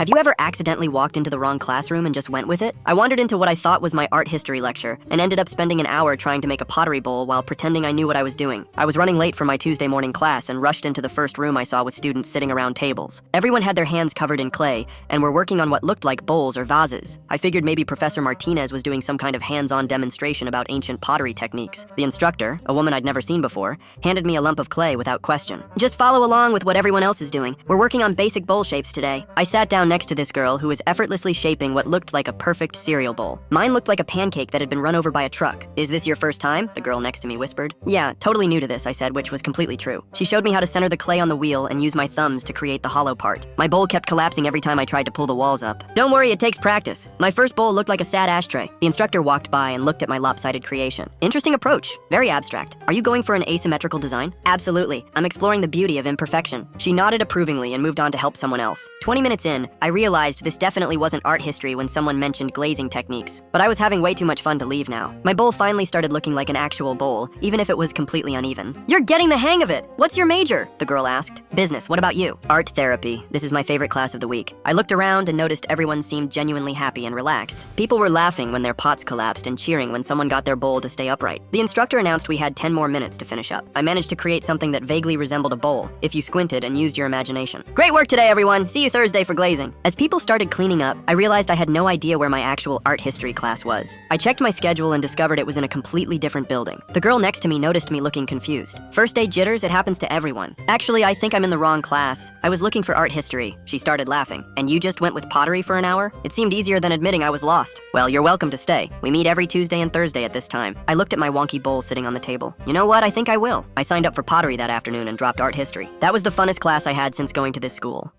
Have you ever accidentally walked into the wrong classroom and just went with it? I wandered into what I thought was my art history lecture and ended up spending an hour trying to make a pottery bowl while pretending I knew what I was doing. I was running late for my Tuesday morning class and rushed into the first room I saw with students sitting around tables. Everyone had their hands covered in clay and were working on what looked like bowls or vases. I figured maybe Professor Martinez was doing some kind of hands-on demonstration about ancient pottery techniques. The instructor, a woman I'd never seen before, handed me a lump of clay without question. Just follow along with what everyone else is doing. We're working on basic bowl shapes today. I sat down next to this girl who was effortlessly shaping what looked like a perfect cereal bowl. Mine looked like a pancake that had been run over by a truck. "Is this your first time?" the girl next to me whispered. "Yeah, totally new to this," I said, which was completely true. She showed me how to center the clay on the wheel and use my thumbs to create the hollow part. My bowl kept collapsing every time I tried to pull the walls up. "Don't worry, it takes practice." My first bowl looked like a sad ashtray. The instructor walked by and looked at my lopsided creation. "Interesting approach. Very abstract. Are you going for an asymmetrical design?" "Absolutely. I'm exploring the beauty of imperfection." She nodded approvingly and moved on to help someone else. 20 minutes in, I realized this definitely wasn't art history when someone mentioned glazing techniques. But I was having way too much fun to leave now. My bowl finally started looking like an actual bowl, even if it was completely uneven. "You're getting the hang of it! What's your major?" the girl asked. "Business. What about you?" "Art therapy. This is my favorite class of the week." I looked around and noticed everyone seemed genuinely happy and relaxed. People were laughing when their pots collapsed and cheering when someone got their bowl to stay upright. The instructor announced we had 10 more minutes to finish up. I managed to create something that vaguely resembled a bowl, if you squinted and used your imagination. "Great work today, everyone. See you Thursday for glazing." As people started cleaning up, I realized I had no idea where my actual art history class was. I checked my schedule and discovered it was in a completely different building. The girl next to me noticed me looking confused. "First day jitters? It happens to everyone." "Actually, I think I'm in the wrong class. I was looking for art history." She started laughing. "And you just went with pottery for an hour? It seemed easier than admitting I was lost." "Well, you're welcome to stay. We meet every Tuesday and Thursday at this time." I looked at my wonky bowl sitting on the table. "You know what? I think I will." I signed up for pottery that afternoon and dropped art history. That was the funnest class I had since going to this school.